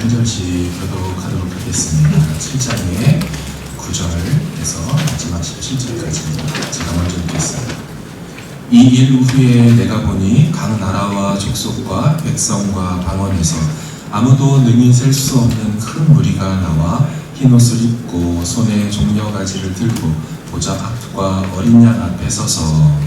한 절씩 교독하도록 하겠습니다. 7장의 9절에서 마지막 17절까지 제가 먼저 읽겠습니다. 이 일 후에 내가 보니 각 나라와 족속과 백성과 방언에서 아무도 능히 셀 수 없는 큰 무리가 나와 흰옷을 입고 손에 종려가지를 들고 보좌 앞과 어린 양 앞에 서서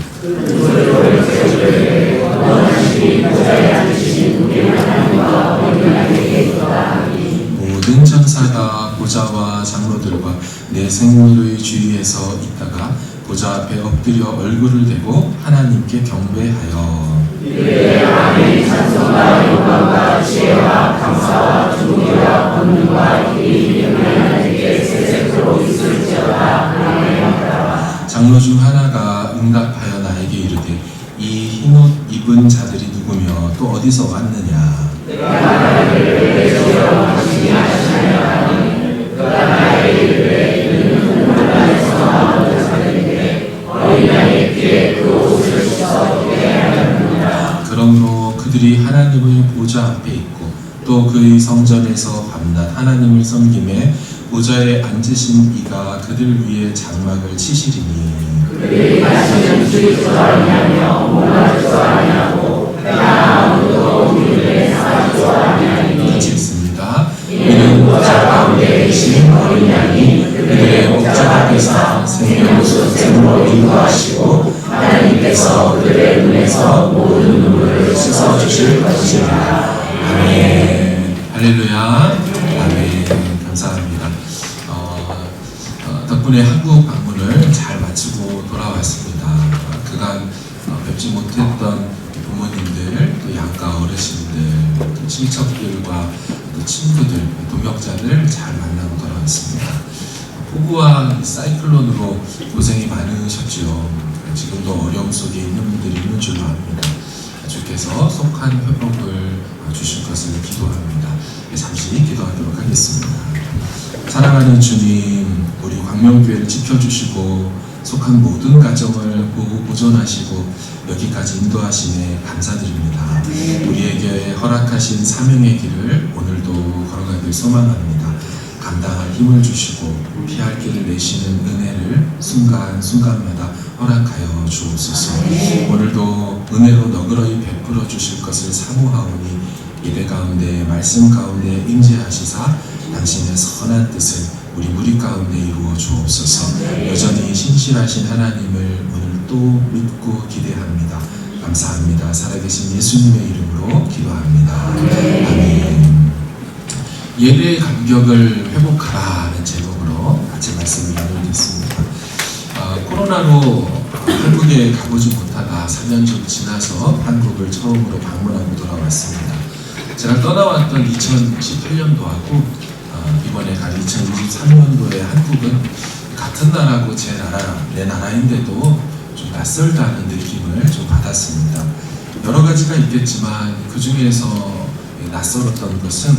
모든 천사가 보좌와 장로들과 내 생물의 주위에서 있다가 보좌 앞에 엎드려 얼굴을 대고 하나님께 경배하여 아멘. 찬송과 영광과 지혜와 감사와 존귀와 권능과 힘이 하나님께 세세토록 있을지어다. 아멘. 장로 중 하나가 응답하여 나에게 이르되 이 흰옷 입은 자들이 누구며 또 어디서 왔느냐. 내가 나를 주여 하시니 하시나니 그가 나에게 이르되 이는 공문단에서 나온 자들인데 어린 양의 피에 그 옷을 씻어 하였느니라. 그러므로 그들이 하나님의 보좌 앞에 있고 또 그의 성전에서 밤낮 하나님을 섬김에 보좌에 앉으신 이가 그들 위에 장막을 치시리니 그들이 다시는 주의소 아니하며 목마르소 아니하고 나 아무도 우리를 사랑소 아니하니. 같이 읽습니다. 이는 보좌 가운데 계신 어린 양이 그들의 목자 앞에서 생명수로 인도하시고 하나님께서 그들의 눈에서 모든 눈물을 씻어주실 것이라. 아멘. 할렐루야. 아멘. 감사합니다. 덕분에 한국 방문을 잘 마치고 돌아왔습니다. 그간 뵙지 못했던 부모님들, 또 양가 어르신들, 또 친척들과 또 친구들, 동역자들 잘 만나고 돌아왔습니다. 폭우와 사이클론으로 고생이 많으셨지요. 지금도 어려움 속에 있는 분들이 있는 줄로 압니다. 주께서 속한 회복을 주실 것을 기도합니다. 잠시 기도하도록 하겠습니다. 사랑하는 주님, 우리 광명교회를 지켜주시고 속한 모든 가정을 보존하시고 여기까지 인도하시네 감사드립니다. 우리에게 허락하신 사명의 길을 오늘도 걸어가길 소망합니다. 감당할 힘을 주시고 피할 길을 내시는 은혜를 순간순간마다 허락하여 주옵소서. 오늘도 은혜로 너그러이 베풀어 주실 것을 사모하오니 예배 가운데 말씀 가운데 임재하시사 당신의 선한 뜻을 우리 무리 가운데 이루어 주옵소서. 여전히 신실하신 하나님을 오늘 또 믿고 기대합니다. 감사합니다. 살아계신 예수님의 이름으로 기도합니다. 아멘. 예배의 감격을 회복하라는 제목으로 같이 말씀을 나누겠습니다. 코로나로 한국에 가보지 못하다 4년 좀 지나서 한국을 처음으로 방문하고 돌아왔습니다. 제가 떠나왔던 2018년도하고 이번에 갈 2023년도에 한국은 같은 나라고 내 나라인데도 좀 낯설다는 느낌을 좀 받았습니다. 여러 가지가 있겠지만 그 중에서 낯설었던 것은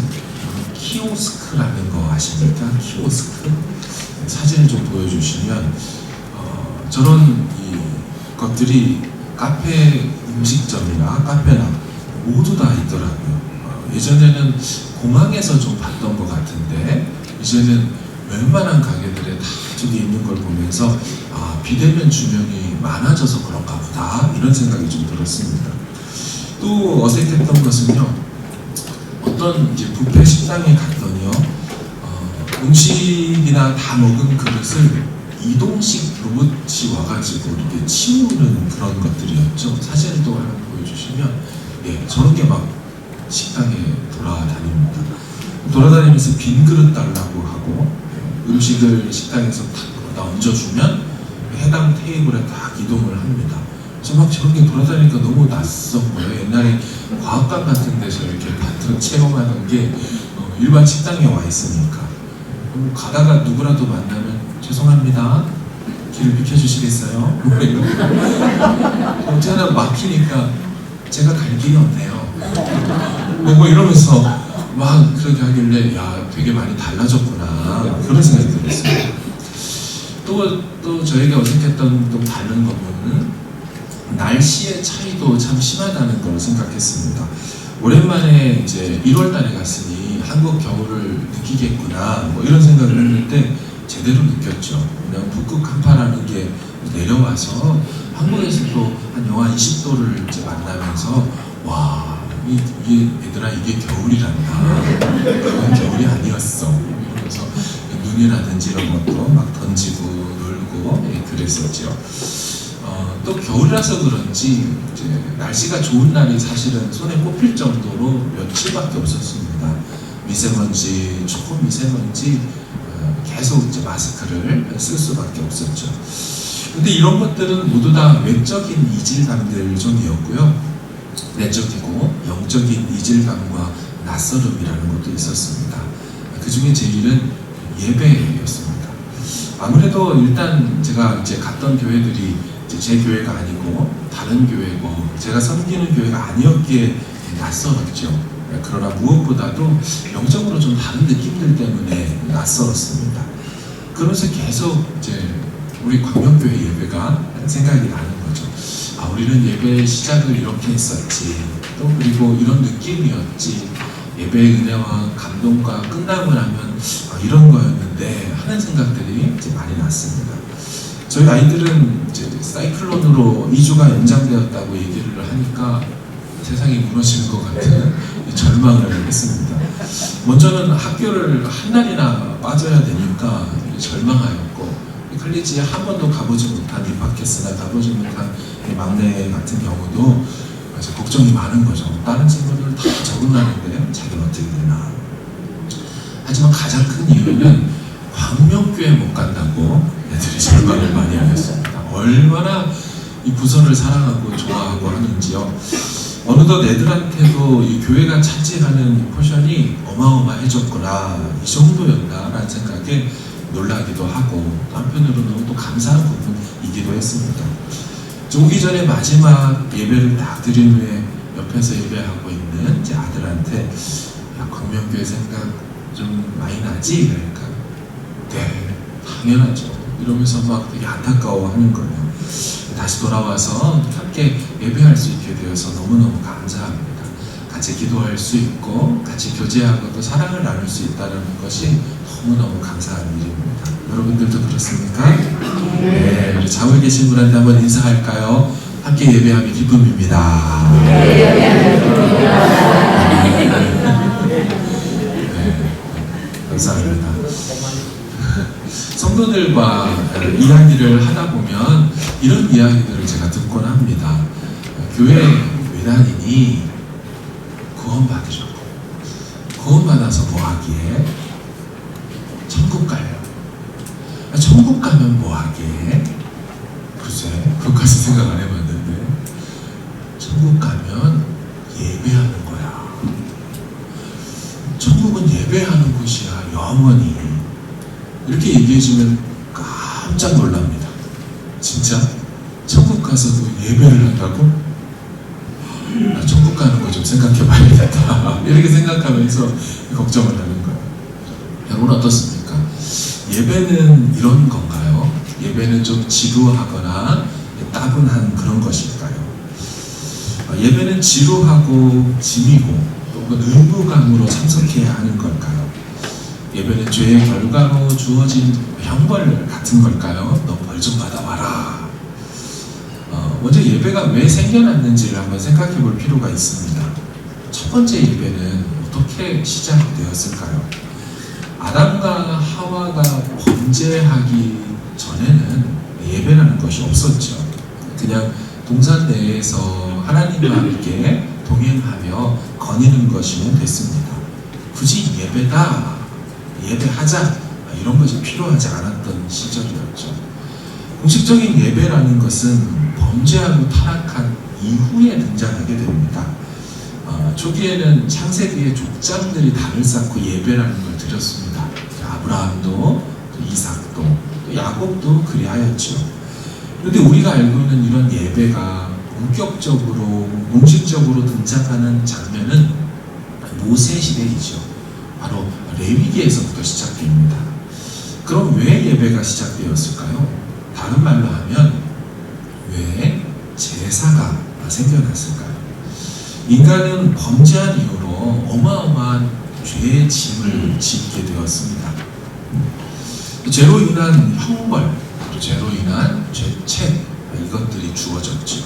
키오스크라는 거 아십니까? 키오스크? 사진을 좀 보여주시면 저런 것들이 카페 음식점이나 카페나 모두 다 있더라고요. 예전에는 공항에서 좀 봤던 것 같은데 이제는 웬만한 가게들에 다 저기 있는 걸 보면서 비대면 주명이 많아져서 그런가 보다 이런 생각이 좀 들었습니다. 또 어색했던 것은요, 어떤 이제 뷔페 식당에 갔더니요, 음식이나 다 먹은 그릇을 이동식 로봇이 와가지고 이렇게 치우는 그런 것들이었죠. 사진을 또 하나 보여주시면, 저런 게 막 식당에 돌아다닙니다. 돌아다니면서 빈 그릇 달라고 하고, 음식을 식당에서 탁 얹어주면 해당 테이블에 딱 이동을 합니다. 그래서 막 저런 게 돌아다니니까 너무 낯선 거예요. 옛날에 과학관 같은 데서 이렇게 바트를 체험하는 게 일반 식당에 와 있으니까. 가다가 누구라도 만나면 죄송합니다. 길을 비켜주시겠어요? 어떻게 하나 막히니까 제가 갈 길이 없네요. 뭐 이러면서 막 그렇게 하길래 되게 많이 달라졌구나 그런 생각이 들었어요. 또 저에게 어색했던 또 다른 부분은 날씨의 차이도 참 심하다는 걸 생각했습니다. 오랜만에 이제 1월 달에 갔으니 한국 겨울을 느끼겠구나 뭐 이런 생각을 했는데 제대로 느꼈죠. 그냥 북극 한파라는 게 내려와서 한국에서도 한 영하 20도를 이제 만나면서 와 이게 얘들아 이게 겨울이란다. 그건 겨울이 아니었어. 이러면서 눈이라든지 이런 것도 막 던지고 놀고 그랬었죠. 또 겨울이라서 그런지 이제 날씨가 좋은 날이 사실은 손에 꼽힐 정도로 며칠밖에 없었습니다. 미세먼지, 초미세먼지 계속 이제 마스크를 쓸 수밖에 없었죠. 근데 이런 것들은 모두 다 외적인 이질감들 중이었고요. 내적이고 영적인 이질감과 낯설음이라는 것도 있었습니다. 그 중에 제일은 예배였습니다. 아무래도 일단 제가 이제 갔던 교회들이 이제 제 교회가 아니고 다른 교회고 제가 섬기는 교회가 아니었기에 낯설었죠. 그러나 무엇보다도 영적으로 좀 다른 느낌들 때문에 낯설었습니다. 그러면서 계속 이제 우리 광명교회 예배가 생각이 나는 거죠. 아, 우리는 예배 시작을 이렇게 했었지. 또 그리고 이런 느낌이었지. 예배의 은혜와 감동과 끝나고 나면 이런 거였는데 하는 생각들이 이제 많이 났습니다. 저희 아이들은 이제 사이클론으로 2주가 연장되었다고 얘기를 하니까 세상이 무너지는 것 같은 절망을 했습니다. 먼저는 학교를 한 달이나 빠져야 되니까 절망하였고, 클리지에 한 번도 가보지 못한 입학했으나 가보지 못한 막내 같은 경우도 이제 걱정이 많은 거죠. 다른 친구들 다 적응하는데 자기는 어떻게 되나. 하지만 가장 큰 이유는 광명교회 못 간다고 애들이 절망을 많이 하였습니다. 얼마나 이 부서를 사랑하고 좋아하고 하는지요. 어느덧 애들한테도 이 교회가 차지하는 포션이 어마어마해졌구나, 이 정도였다라는 생각에 놀라기도 하고 한편으로는 또 감사한 부분이기도 했습니다. 오기 전에 마지막 예배를 딱 드린 후에 옆에서 예배하고 있는 제 아들한테 야, 광명교회 생각 좀 많이 나지? 그러니까 네, 당연하죠. 이러면서 막 되게 안타까워하는 거예요. 다시 돌아와서 함께 예배할 수 있게 되어서 너무너무 감사합니다. 같이 기도할 수 있고 같이 교제하고 또 사랑을 나눌 수 있다는 것이 너무너무 감사한 일입니다. 여러분들도 그렇습니까? 네, 우리 좌우에 계신 분한테 한번 인사할까요? 함께 예배함이 기쁨입니다. 네, 감사합니다. 성도들과 이야기를 하다 보면 이런 이야기들을 제가 듣곤 합니다. 교회 왜 다니니? 구원받으려고. 구원받아서 뭐 하기에? 천국 가요. 천국 가면 뭐 하기에? 글쎄, 그것까지 생각 안 해봤는데. 천국 가면 예배하는 거야. 천국은 예배하는 곳이야, 영원히. 이렇게 얘기해주면 깜짝 놀랍니다. 진짜? 천국 가서도 예배를 한다고? 나 천국 가는 거 좀 생각해 봐야겠다. 이렇게 생각하면서 걱정을 하는 거예요. 여러분 어떻습니까? 예배는 이런 건가요? 예배는 좀 지루하거나 따분한 그런 것일까요? 예배는 지루하고 짐이고 또는 의무감으로 참석해야 하는 걸까요? 예배는 죄의 결과로 주어진 형벌 같은 걸까요? 너 벌 좀 받아와라. 먼저 예배가 왜 생겨났는지를 한번 생각해 볼 필요가 있습니다. 첫 번째 예배는 어떻게 시작되었을까요? 아담과 하와가 범죄하기 전에는 예배라는 것이 없었죠. 그냥 동산 내에서 하나님과 함께 동행하며 거니는 것이면 됐습니다. 굳이 예배다, 예배하자 이런 것이 필요하지 않았던 시절이었죠. 공식적인 예배라는 것은 범죄하고 타락한 이후에 등장하게 됩니다. 초기에는 창세기의 족장들이 단을 쌓고 예배라는 걸 드렸습니다. 아브라함도, 또 이삭도, 또 야곱도 그리하였죠. 그런데 우리가 알고 있는 이런 예배가 본격적으로, 공식적으로 등장하는 장면은 모세 시대이죠. 바로 레위기에서부터 시작됩니다. 그럼 왜 예배가 시작되었을까요? 다른 말로 하면 왜 제사가 생겨났을까요? 인간은 범죄한 이후로 어마어마한 죄의 짐을 짓게 되었습니다. 죄로 인한 형벌, 또 죄로 인한 죄책, 이것들이 주어졌죠.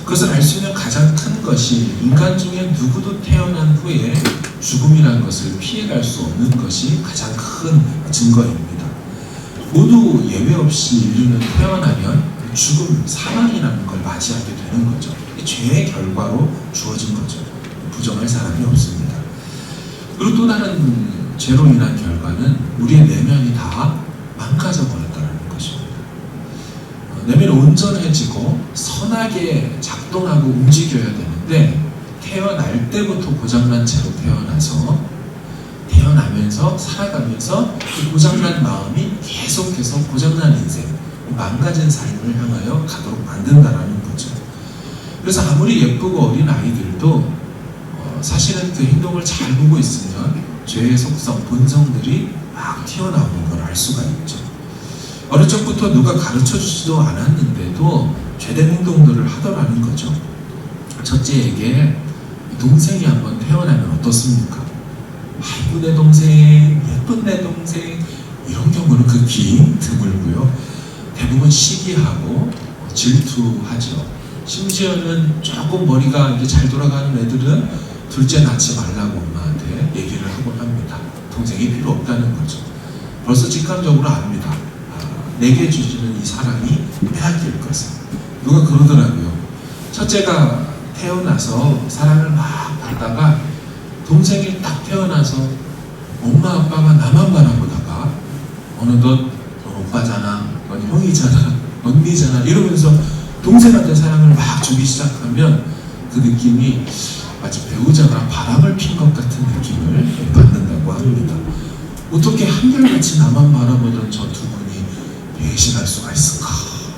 그것을 알 수 있는 가장 큰 것이 인간 중에 누구도 태어난 후에 죽음이라는 것을 피해갈 수 없는 것이 가장 큰 증거입니다. 모두 예외 없이 인류는 태어나면 죽음, 사망이라는 걸 맞이하게 되는 거죠. 죄의 결과로 주어진 거죠. 부정할 사람이 없습니다. 그리고 또 다른 죄로 인한 결과는 우리의 내면이 다 망가져 버렸다는 것입니다. 내면이 온전해지고 선하게 작동하고 움직여야 되는데 태어날 때부터 고장난 채로 태어나면서 살아가면서 그 고장난 마음이 계속해서 고장난 인생, 망가진 삶을 향하여 가도록 만든다는 거죠. 그래서 아무리 예쁘고 어린 아이들도 사실은 그 행동을 잘 보고 있으면 죄의 속성, 본성들이 막 튀어나오는 걸 알 수가 있죠. 어릴 적부터 누가 가르쳐 주지도 않았는데도 죄된 행동들을 하더라는 거죠. 첫째에게 동생이 한번 태어나면 어떻습니까? 아이고 내 동생, 예쁜 내 동생, 이런 경우는 극히 드물고요. 대부분 시기하고 질투하죠. 심지어는 조금 머리가 이렇게 잘 돌아가는 애들은 둘째 낳지 말라고 엄마한테 얘기를 하곤 합니다. 동생이 필요 없다는 거죠. 벌써 직감적으로 압니다. 내게 주시는 이 사랑이 빼앗길 것을. 누가 그러더라고요. 첫째가 태어나서 사랑을 막 받다가 동생이 딱 태어나서 엄마 아빠가 나만 바라보다가 어느덧 넌 오빠잖아, 넌 형이잖아, 언니잖아 이러면서 동생한테 사랑을 막 주기 시작하면 그 느낌이 마치 배우자가 바람을 핀 것 같은 느낌을 받는다고 합니다. 어떻게 한결같이 나만 바라보던 저 두 분이 배신할 수가 있을까?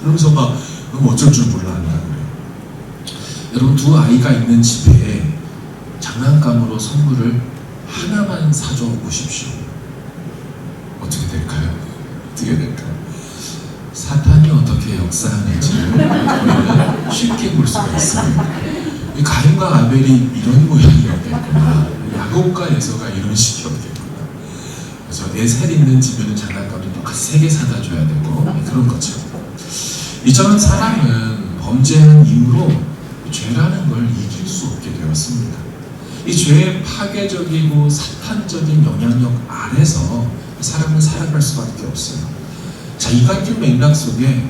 그러면서 막 어쩔 줄 몰라 한다 그래요. 여러분 두 아이가 있는 집에 장난감으로 선물을 하나만 사줘 보십시오. 어떻게 될까요? 어떻게 될까요? 사탄이 어떻게 역사하는지를 우리는 쉽게 볼 수가 있습니다. 가인과 아벨이 이런 모양이었겠구나. 야곱과 에서가 이런 식이었겠구나. 그래서 내 살 있는 집에는 장난감도 똑같이 3개 사다 줘야 되고 그런 거죠. 이처럼 사람은 범죄한 이후로 죄라는 걸 이길 수 없게 되었습니다. 이 죄의 파괴적이고 사탄적인 영향력 아래서 사람은 살아갈 수밖에 없어요. 자, 이 같은 맥락 속에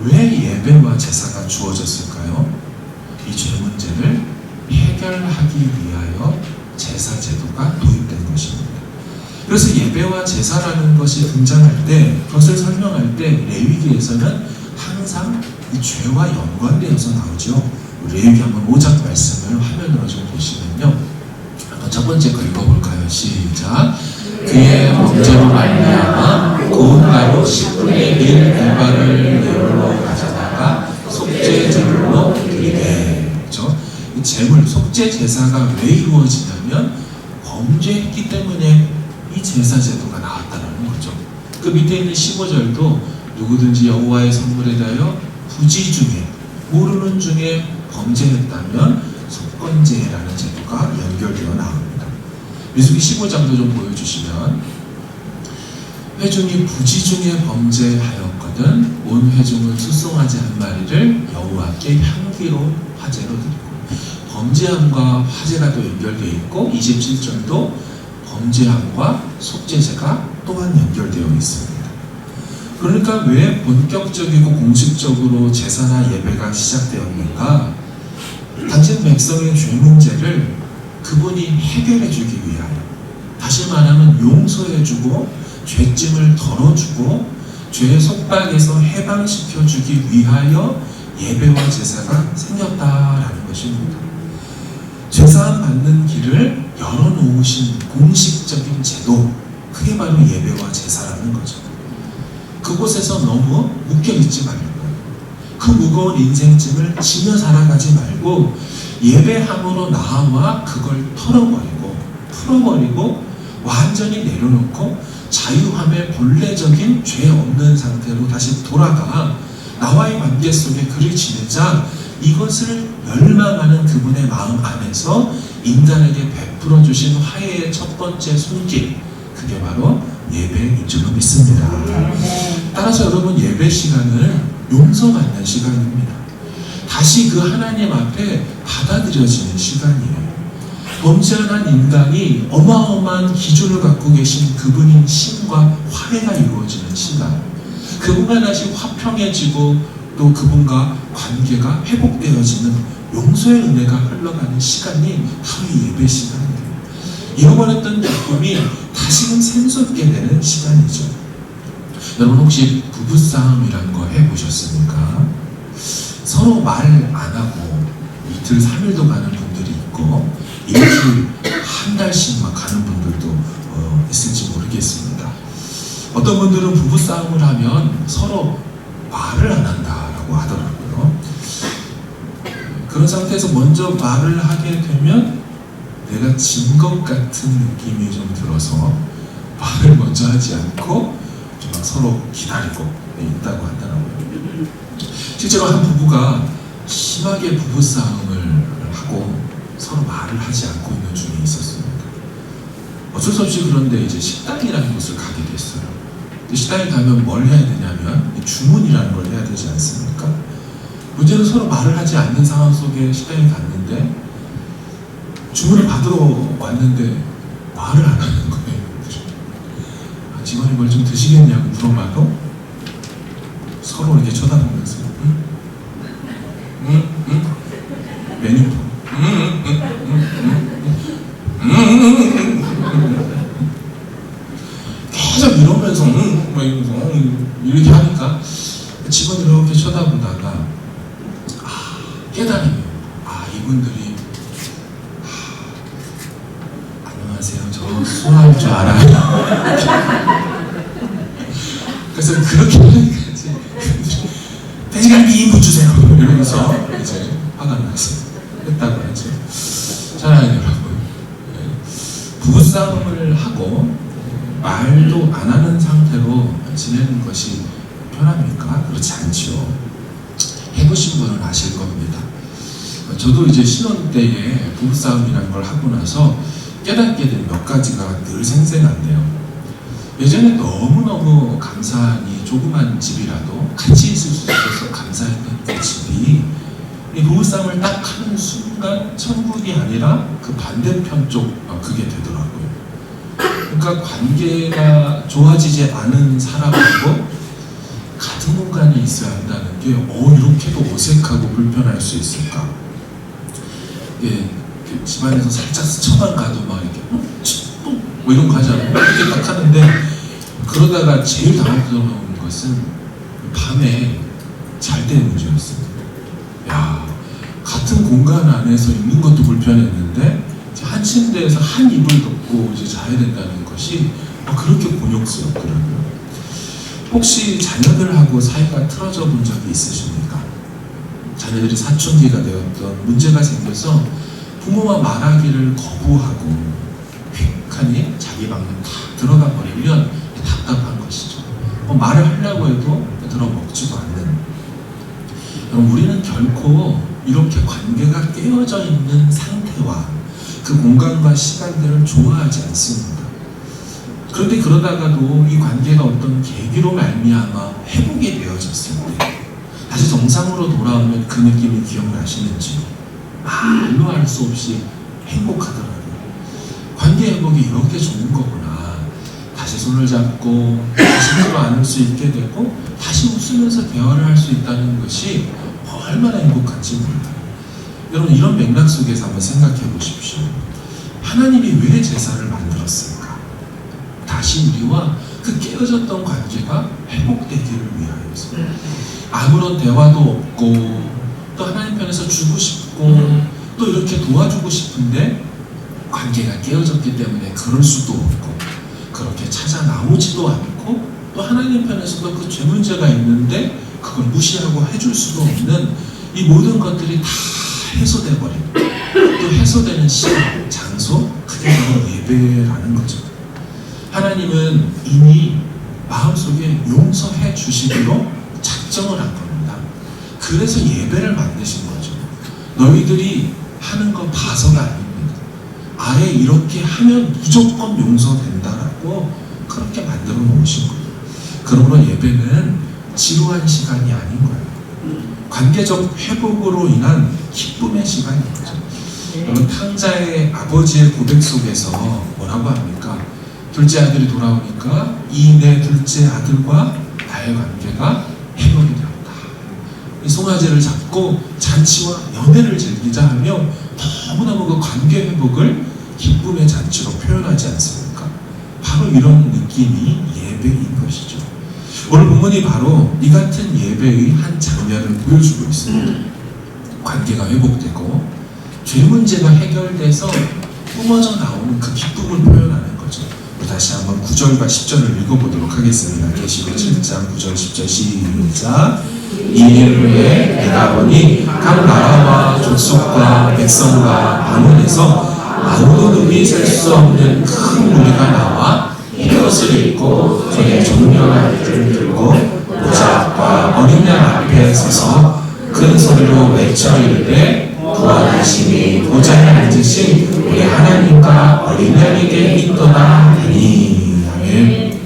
왜 예배와 제사가 주어졌을까요? 이 죄 문제를 해결하기 위하여 제사 제도가 도입된 것입니다. 그래서 예배와 제사라는 것이 등장할 때, 그것을 설명할 때 레위기에서는 항상 이 죄와 연관되어서 나오죠. 레위기 한번 5장 말씀을 화면으로 좀 보시면요. 한번 첫 번째 거 읽어볼까요? 시작. 그의 범죄로 말미암아 고운 가루 10분의 1 대발을 예물로 가져다가 속죄 제물로 드리되. 그렇죠? 이 제물, 속죄 제사가 왜 이루어지냐면 범죄했기 때문에 이 제사 제도가 나왔다는 거죠. 그 밑에 있는 15절도 누구든지 여호와의 선물에 대하여 부지 중에 모르는 중에 범죄했다면 속건제라는 제도가 연결되어 나옵니다. 민수기 15장도 좀 보여주시면 회중이 부지 중에 범죄하였거든 온 회중은 수송아지 한 마리를 여호와께 향기로운 화제로 드리고. 범죄함과 화제가 또 연결되어 있고 27절도 범죄함과 속죄제가 또한 연결되어 있습니다. 그러니까 왜 본격적이고 공식적으로 제사나 예배가 시작되었는가? 당신 백성의 죄 문제를 그분이 해결해주기 위하여, 다시 말하면 용서해주고 죄짐을 덜어주고 죄의 속박에서 해방시켜주기 위하여 예배와 제사가 생겼다라는 것입니다. 죄사함 받는 길을 열어놓으신 공식적인 제도, 그게 바로 예배와 제사라는 거죠. 그곳에서 너무 묶여있지 말고, 그 무거운 인생짐을 지며 살아가지 말고 예배함으로 나와 그걸 털어버리고 풀어버리고 완전히 내려놓고 자유함의 본래적인 죄 없는 상태로 다시 돌아가 나와의 관계 속에 그를 지내자 이것을 열망하는 그분의 마음 안에서 인간에게 베풀어 주신 화해의 첫 번째 손길, 그게 바로 예배인 줄로 믿습니다. 따라서 여러분, 예배 시간을 용서받는 시간입니다. 다시 그 하나님 앞에 받아들여지는 시간이에요. 범죄한 인간이 어마어마한 기준을 갖고 계신 그분인 신과 화해가 이루어지는 시간, 그분과 다시 화평해지고 또 그분과 관계가 회복되어지는 용서의 은혜가 흘러가는 시간이 바로 이 예배 시간이에요. 잃어버렸던 기쁨이 다시금 샘솟게 되는 시간이죠. 여러분, 혹시 부부싸움이라는 거 해보셨습니까? 서로 말 안 하고 이틀 3일도 가는 분들이 있고 일주일 한 달씩 막 가는 분들도 있을지 모르겠습니다. 어떤 분들은 부부싸움을 하면 서로 말을 안 한다라고 하더라고요. 그런 상태에서 먼저 말을 하게 되면 내가 진 것 같은 느낌이 좀 들어서 말을 먼저 하지 않고 좀 막 서로 기다리고 있다고 하더라고요. 실제로 한 부부가 심하게 부부싸움을 하고 서로 말을 하지 않고 있는 중에 있었습니다. 어쩔 수 없이 그런데 이제 식당이라는 곳을 가게 됐어요. 식당에 가면 뭘 해야 되냐면 주문이라는 걸 해야 되지 않습니까? 문제는 서로 말을 하지 않는 상황 속에 식당에 갔는데 주문을 받으러 왔는데 말을 안 하는 거예요. 직원이 뭘 좀 드시겠냐고 물어봐도 서로 이렇게 쳐다보면서 메뉴판 계속 이러면서 막 이러면서 이렇게 하니까 직원이 이렇게 쳐다보다가 깨달음이에요. 이분들이 안녕하세요, 저 수화할 줄 알아요. 그래서 그렇게 하니까 돼지갈비 2인분 주세요 이러면서 이제 화가 나서 했다고 하죠. 사랑하는 여러분, 부부싸움을 하고 말도 안 하는 상태로 지내는 것이 편합니까? 그렇지 않죠. 해보신 분은 아실 겁니다. 저도 이제 신혼 때에 부부싸움이라는 걸 하고 나서 깨닫게 된 몇 가지가 늘 생생한데요. 예전에 너무너무 감사한 이 조그만 집이라도 같이 있을 수 있어서 감사했던 그 집이 이 부부싸움을 딱 하는 순간 천국이 아니라 그 반대편 쪽 그게 되더라고요. 그러니까 관계가 좋아지지 않은 사람하고 같은 공간에 있어야 한다는 게 이렇게도 어색하고 불편할 수 있을까? 집안에서 살짝 스쳐만 가도 막 이렇게 뭐 이런 거 하잖아요. 이렇게 딱 하는데 그러다가 제일 당황스러운 것은 밤에 잘 때 문제였습니다. 같은 공간 안에서 있는 것도 불편했는데 한 침대에서 한 이불 덮고 이제 자야 된다는 것이 그렇게 곤욕스럽더라고요. 혹시 자녀들하고 사이가 틀어져 본 적이 있으십니까? 자녀들이 사춘기가 되었던 문제가 생겨서 부모와 말하기를 거부하고 휙하니 자기 방에 탁 들어가 버리면 답답한 것이죠. 말을 하려고 해도 들어먹지도 않는. 여러분, 우리는 결코 이렇게 관계가 깨어져 있는 상태와 그 공간과 시간들을 좋아하지 않습니다. 그런데 그러다가도 이 관계가 어떤 계기로 말미암아 회복이 되어졌을 때 다시 정상으로 돌아오면 그 느낌이 기억나시는지 말로 할 수 없이 행복하더라고요. 관계 회복이 이렇게 좋은 거구나. 다시 손을 잡고 다시 끌어안을 수 있게 되고 다시 웃으면서 대화를 할 수 있다는 것이 얼마나 행복한지 몰라요. 여러분, 이런 맥락 속에서 한번 생각해 보십시오. 하나님이 왜 제사를 만들었을까? 다시 우리와 그 깨어졌던 관계가 회복되기를 위하여서. 아무런 대화도 없고 또 하나님 편에서 주고 싶고 또 이렇게 도와주고 싶은데 관계가 깨어졌기 때문에 그럴 수도 없고 그렇게 찾아 나오지도 않고 또 하나님 편에서도 그 죄 문제가 있는데 그걸 무시하고 해줄 수도 없는 이 모든 것들이 다 해소돼 버린 또 해소되는 시간, 장소, 그게 바로 예배라는 거죠. 하나님은 이미 마음속에 용서해 주시기로 작정을 한 겁니다. 그래서 예배를 만드신 거죠. 너희들이 하는 거 봐서가 아닙니다. 아예 이렇게 하면 무조건 용서된다라고 그렇게 만들어 놓으신 거예요. 그러므로 예배는 지루한 시간이 아닌 거예요. 관계적 회복으로 인한 기쁨의 시간인 거죠. 여러분, 탕자의 아버지의 고백 속에서 뭐라고 합니까? 둘째 아들이 돌아오니까 이 내 둘째 아들과 나의 관계가 회복이 되었다. 이 송아지를 잡고 잔치와 연애를 즐기자 하며 너무너무 그 관계 회복을 기쁨의 잔치로 표현하지 않습니까? 바로 이런 느낌이 예배인 것이죠. 오늘 본문이 바로 이 같은 예배의 한 장면을 보여주고 있습니다. 관계가 회복되고 죄 문제가 해결돼서 뿜어져 나오는 그 기쁨을 표현하는 거죠. 다시 한번 9절과 10절을 읽어보도록 하겠습니다. 계시록 7장 9절 10절 시작. 이일 후에 내가 보니 각 나라와 족속과 백성과 방언에서 아무도 능히 셀 수 없는 큰 무리가 나와 흰옷을 입고 손에 종려한 뜰을 들고 모자과 어린 양 앞에 서서 큰 소리로 외쳐 이르되 구원하심이 보좌에 앉으신 우리 하나님과 어린 양에게 있도다 하니. 아멘.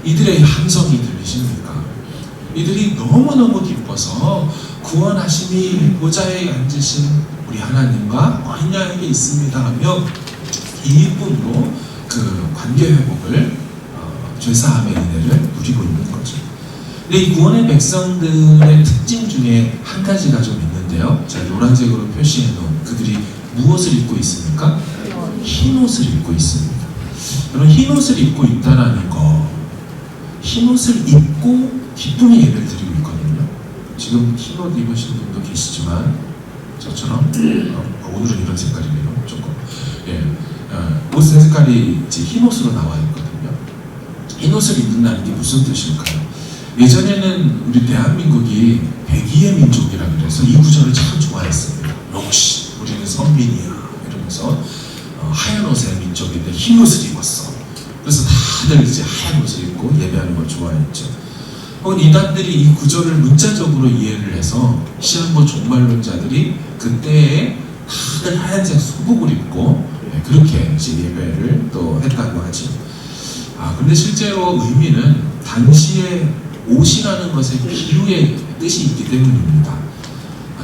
이들의 함성이 들리십니까? 이들이 너무너무 기뻐서 구원하심이 보좌에 앉으신 우리 하나님과 어린 양에게 있습니다 하며 기쁨으로 그 관계 회복을 죄사함의 은혜를 누리고 있는 거죠. 근데 이 구원의 백성들의 특징 중에 한 가지가 좀 있는데요. 제가 노란색으로 표시해 놓은 그들이 무엇을 입고 있습니까? 흰 옷을 입고 있습니다. 여러분, 흰 옷을 입고 있다라는 거, 흰 옷을 입고 기쁨의 예배를 드리고 있거든요. 지금 흰 옷 입으신 분도 계시지만 저처럼 오늘은 이런 색깔이네요. 조금 옷 색깔이 이제 흰 옷으로 나와 있거든요. 흰 옷을 입는다는 게 무슨 뜻일까요? 예전에는 우리 대한민국이 백의의 민족이라 그래서 이 구절을 참 좋아했습니다. 역시 우리는 선민이야 이러면서 하얀 옷의 민족인데 흰 옷을 입었어. 그래서 다들 이제 하얀 옷을 입고 예배하는 걸 좋아했죠. 혹은 이단들이 이 구절을 문자적으로 이해를 해서 시한부 종말론자들이 그때에 다들 하얀색 소복을 입고 그렇게 이제 예배를 또 했다고 하죠. 근데 실제로 의미는 당시에 옷이라는 것에 비유의 뜻이 있기 때문입니다.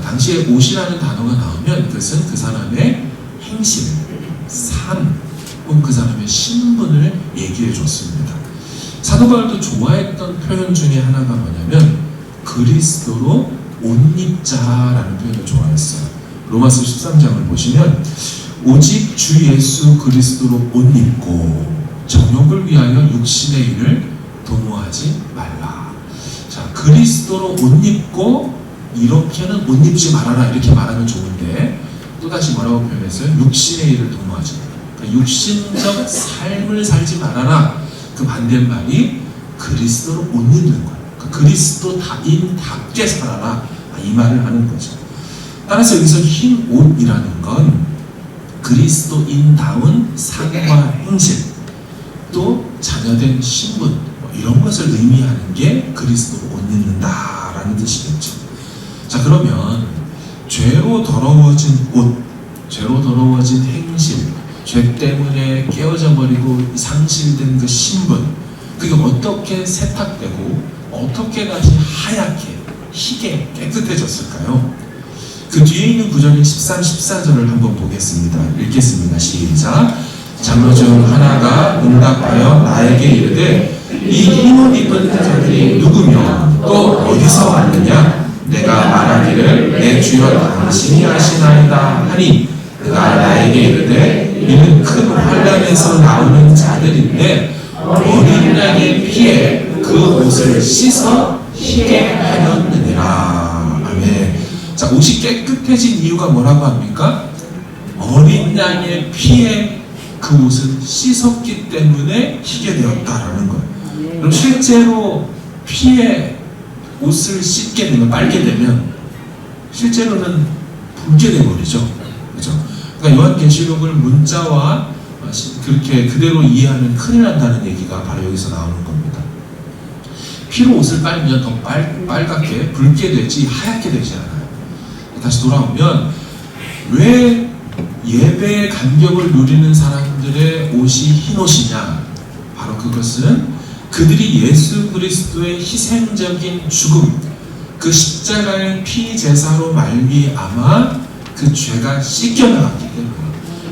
당시에 옷이라는 단어가 나오면 그것은 그 사람의 행실, 삶, 혹은 그 사람의 신분을 얘기해 줬습니다. 사도 바울도 좋아했던 표현 중에 하나가 뭐냐면 그리스도로 옷 입자라는 표현을 좋아했어요. 로마서 13장을 보시면 오직 주 예수 그리스도로 옷 입고 정욕을 위하여 육신의 일을 도모하지 말라. 자, 그리스도로 옷 입고 이렇게는 옷 입지 말아라 이렇게 말하면 좋은데 또다시 뭐라고 표현했어요? 육신의 일을 도모하지 말라. 그러니까 육신적 삶을 살지 말아라. 그 반대말이 그리스도로 옷 입는 거예요. 그러니까 그리스도인답게 살아라. 이 말을 하는 거죠. 따라서 여기서 흰 옷이라는 건 그리스도인다운 삶과 행실, 또 자녀된 신분 이런 것을 의미하는 게 그리스도로 옷 입는다라는 뜻이겠죠. 자, 그러면 죄로 더러워진 옷, 죄로 더러워진 행실, 죄 때문에 깨어져 버리고 상실된 그 신분, 그게 어떻게 세탁되고 어떻게 다시 하얗게 희게 깨끗해졌을까요? 그 뒤에 있는 구절인 13, 14절을 한번 보겠습니다. 읽겠습니다. 시작. 장로 중 하나가 응답하여 나에게 이르되 이 흰 옷 입은 자들이 누구며 또 어디서 왔느냐? 내가 말하기를 내 주여 당신이 아시나이다 하니 그가 나에게 이르되 이는 큰 환란에서 나오는 자들인데 어린 양의 피에 그 옷을 씻어 희게 하였느니라. 아멘. 자, 옷이 깨끗해진 이유가 뭐라고 합니까? 어린 양의 피에 그 옷을 씻었기 때문에 희게 되었다라는 거예요. 그럼 실제로 피에 옷을 씻게 되면, 빨게 되면 실제로는 붉게 되어버리죠. 그죠? 그러니까 요한계시록을 문자와 그렇게 그대로 이해하면 큰일 난다는 얘기가 바로 여기서 나오는 겁니다. 피로 옷을 빨면 더 빨갛게 붉게 되지 하얗게 되지 않아요. 다시 돌아오면 왜 예배의 감격을 누리는 사람들의 옷이 흰 옷이냐? 바로 그것은 그들이 예수 그리스도의 희생적인 죽음, 그 십자가의 피 제사로 말미암아 그 죄가 씻겨나갔기 때문에,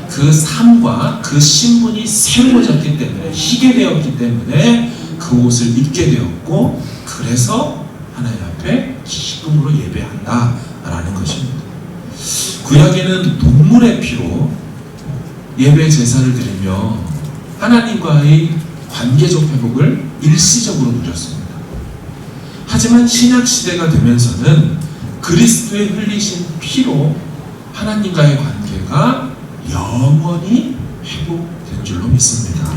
그 삶과 그 신분이 새로워졌기 때문에, 희게 되었기 때문에 그 옷을 입게 되었고, 그래서 하나님 앞에 기쁨으로 예배한다라는 것입니다. 구약에는 동물의 피로 예배 제사를 드리며 하나님과의 관계적 회복을 일시적으로 누렸습니다. 하지만 신약 시대가 되면서는 그리스도의 흘리신 피로 하나님과의 관계가 영원히 회복된 줄로 믿습니다.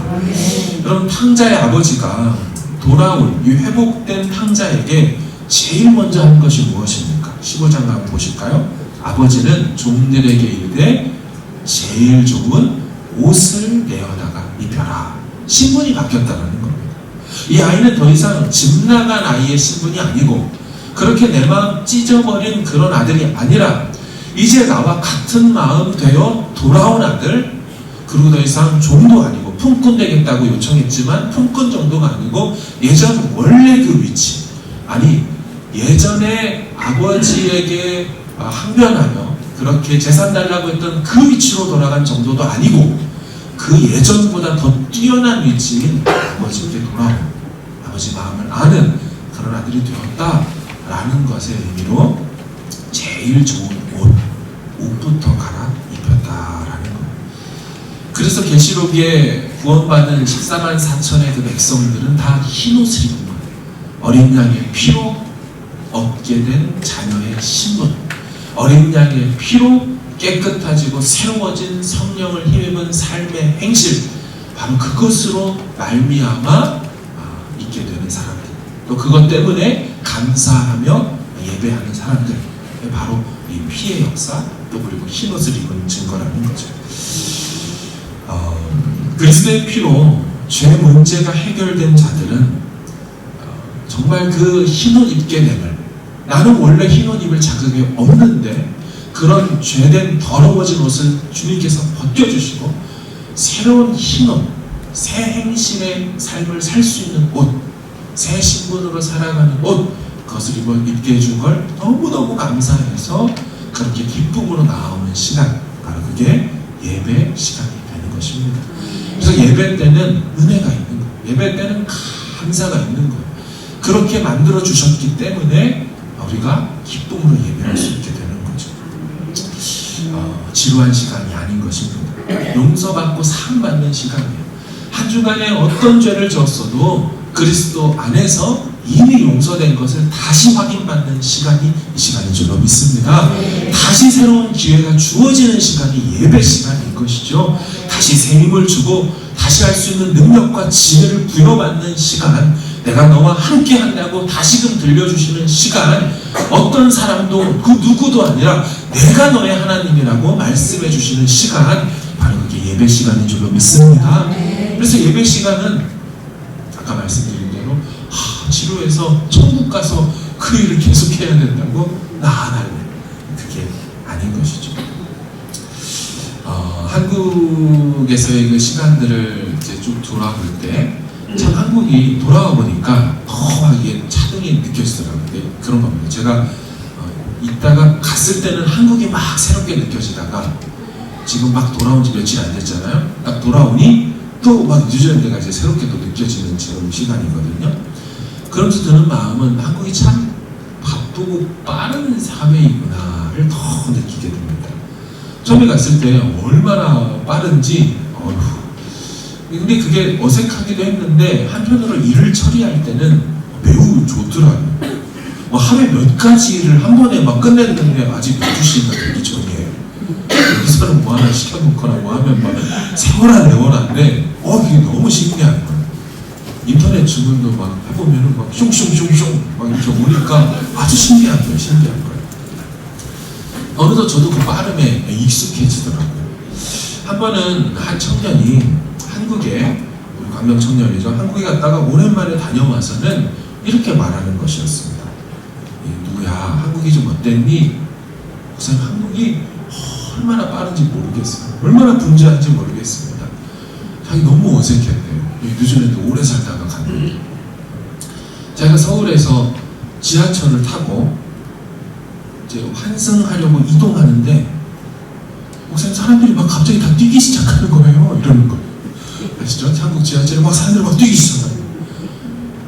여러분, 탕자의 아버지가 돌아온 이 회복된 탕자에게 제일 먼저 한 것이 무엇입니까? 15장 한번 보실까요? 아버지는 종들에게 이르되 제일 좋은 옷을 내어다가 입혀라. 신분이 바뀌었다는 겁니다. 이 아이는 더 이상 집 나간 아이의 신분이 아니고, 그렇게 내 마음 찢어버린 그런 아들이 아니라 이제 나와 같은 마음 되어 돌아온 아들, 그리고 더 이상 종도 아니고 품꾼 되겠다고 요청했지만 품꾼 정도가 아니고 예전 원래 그 위치, 아니 예전에 아버지에게 항변하며 그렇게 재산 달라고 했던 그 위치로 돌아간 정도도 아니고, 그 예전보다 더 뛰어난 위치인 아버지에게 돌아온, 아버지 마음을 아는 그런 아들이 되었다라는 것의 의미로 제일 좋은 옷부터 갈아 입혔다라는 거예요. 그래서 계시록에 구원받은 14만 4천의 그 백성들은 다 흰옷을 입은 거예요. 어린 양의 피로 얻게 된 자녀의 신분, 어린 양의 피로 깨끗해지고 새로워진 성령을 힘입은 삶의 행실, 바로 그것으로 말미암아 있게 되는 사람들, 또 그것 때문에 감사하며 예배하는 사람들, 바로 이 피의 역사, 또 그리고 흰옷을 입은 증거라는 거죠. 그리스도의 피로 죄 문제가 해결된 자들은 정말 그 흰옷 입게 됨을, 나는 원래 흰옷 입을 자격이 없는데 그런 죄된 더러워진 옷을 주님께서 벗겨주시고 새로운 흰옷, 새 행실의 삶을 살 수 있는 옷, 새 신분으로 살아가는 옷, 그것을 입게 해준 걸 너무너무 감사해서 그렇게 기쁨으로 나오는 시간, 바로 그게 예배 시간이 되는 것입니다. 그래서 예배 때는 은혜가 있는 거예요. 예배 때는 감사가 있는 거예요. 그렇게 만들어 주셨기 때문에 우리가 기쁨으로 예배할 수 있게 되는 거죠. 지루한 시간이 아닌 것입니다. 용서받고 사랑받는 시간이에요. 한 주간에 어떤 죄를 졌어도 그리스도 안에서 이미 용서된 것을 다시 확인받는 시간이 이 시간인 줄로 믿습니다. 다시 새로운 기회가 주어지는 시간이 예배 시간인 것이죠. 다시 새 힘을 주고 다시 할 수 있는 능력과 지혜를 부여받는 시간, 내가 너와 함께 한다고 다시금 들려주시는 시간, 어떤 사람도 그 누구도 아니라 내가 너의 하나님이라고 말씀해 주시는 시간, 바로 그게 예배 시간인 줄로 믿습니다. 그래서 예배 시간은 아까 말씀드린 대로 지루해서 천국 가서 그 일을 계속해야 된다고 나 안 할래, 그게 아닌 것이죠. 한국에서의 그 시간들을 이제 쭉 돌아볼 때 참 한국이 돌아와 보니까 더 이게 차등이 느껴지더라고요. 그런 겁니다. 제가 있다가 갔을 때는 한국이 막 새롭게 느껴지다가 지금 막 돌아온 지 며칠 안 됐잖아요. 딱 돌아오니 또 막 유전 데가 이제 새롭게 또 느껴지는 지금 시간이거든요. 그러면서 드는 마음은 한국이 참 바쁘고 빠른 사회이구나를 더 느끼게 됩니다. 처음에 갔을 때 얼마나 빠른지, 근데 그게 어색하기도 했는데 한편으로 일을 처리할 때는 매우 좋더라고요. 하루에 몇 가지 일을 한 번에 막 끝냈는데 아직 12시가 되기 전이에요. 여기서는 뭐 하나 시켜놓거나 뭐 하면 막 세워라 이게 너무 신기한 거예요. 인터넷 주문도 막 해보면은 막 슝슝슝슝 막 이렇게 오니까 아주 신기한 거예요. 어느덧 저도 그 빠름에 익숙해지더라고요. 한 번은 한 청년이 한국에, 우리 광명 청년이죠, 한국에 갔다가 오랜만에 다녀와서는 이렇게 말하는 것이었습니다. 누구야, 한국이 좀 어땠니? 목사님 한국이 얼마나 빠른지 모르겠어요. 얼마나 분주한지 모르겠습니다. 자기 너무 어색했대요. 뉴질랜드 오래 살다가 갔는데 제가 서울에서 지하철을 타고 이제 환승하려고 이동하는데 목사님 사람들이 막 갑자기 다 뛰기 시작하는 거예요. 이러는 거예요. 아시죠? 한국 지하철에 막 사람들이 막 뛰기 시작해요.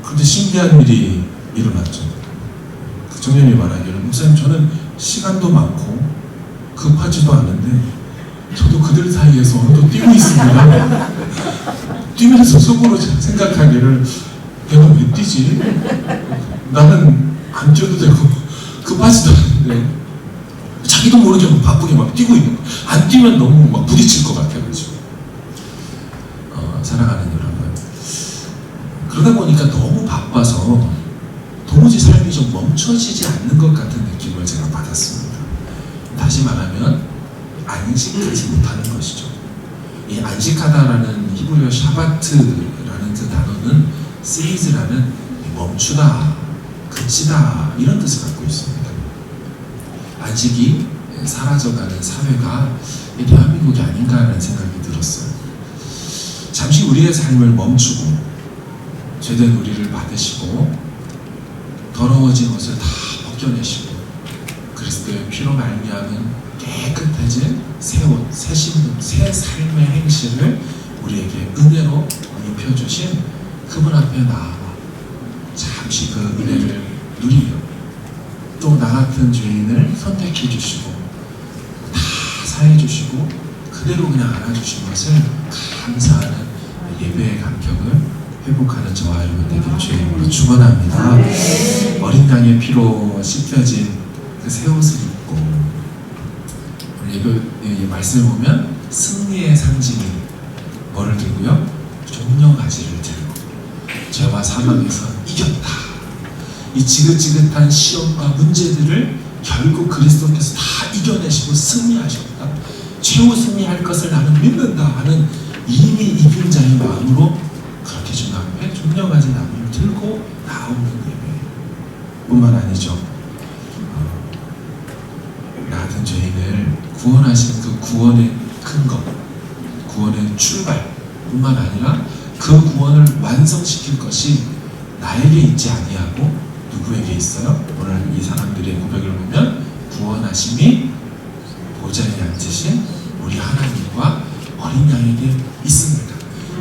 그런데 신기한 일이 일어났죠. 그 청년이 말하기를 목사님 저는 시간도 많고 급하지도 않은데 저도 그들 사이에서 또 뛰고 있습니다. 뛰면서 속으로 생각하기를 내가 왜 뛰지? 나는 안 뛰어도 되고 급하지도 않은데 자기도 모르게 막 바쁘게 막 뛰고 있는 거야. 안 뛰면 너무 막 부딪힐 것 같아가지고 사랑하는 여러분, 그러다 보니까 너무 바빠서 도무지 삶이 좀 멈춰지지 않는 것 같은 느낌을 제가 받았습니다. 다시 말하면 안식하지 못하는 것이죠. 이 안식하다라는 히브리어 샤바트라는 그 단어는 세이즈라는 멈추다, 그치다 이런 뜻을 갖고 있습니다. 안식이 사라져가는 사회가 대한민국이 아닌가라는 생각이 들었어요. 잠시 우리의 삶을 멈추고 죄된 우리를 받으시고 더러워진 것을 다 벗겨내시고 그리스도의 피로 말미암은 깨끗해진 새 옷, 새 신분, 새 삶의 행실을 우리에게 은혜로 입혀주신 그분 앞에 나아가 잠시 그 은혜를 누리며 또 나 같은 죄인을 선택해 주시고 다 사해 주시고 그대로 그냥 안아주신 것을 감사하는 예배의 감격을 회복하는 저와 여러분 되길 주의 이름으로 축원합니다. 어린 양의 피로 씻겨진 그 새 옷을 입고 이 말씀을 보면 승리의 상징인 뭐를 들고요? 종려가지를 들고 죄와 사망에서 이겼다. 이 지긋지긋한 시험과 문제들을 결국 그리스도께서 다 이겨내시고 승리하셨다. 최후 승리할 것을 나는 믿는다 하는 이미 이긴 자의 마음으로 그렇게 주 앞에 종려가지 나무를 들고 나오는 예배 뿐만 아니죠. 나 같은 죄인을 구원하신 그 구원의 근거, 구원의 출발 뿐만 아니라 그 구원을 완성시킬 것이 나에게 있지 아니하고 누구에게 있어요? 오늘 이 사람들의 고백을 보면 구원하심이 보좌에 앉으신 우리 하나님과 어린 양에게 있습니다.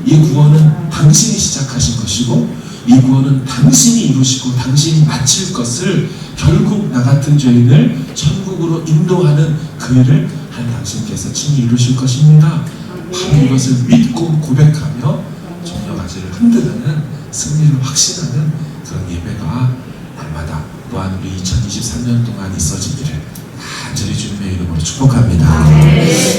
이 구원은 당신이 시작하신 것이고 이 구원은 당신이 이루시고 당신이 마칠 것을 결국 나 같은 죄인을 천국으로 인도하는 그 일을 한 당신께서 친히 이루실 것입니다. 바로 이것을 믿고 고백하며 종려가지를 흔드는 승리를 확신하는 그런 예배가 날마다 또한 우리 2023년 동안 있어지기를 간절히 주님의 이름으로 축복합니다.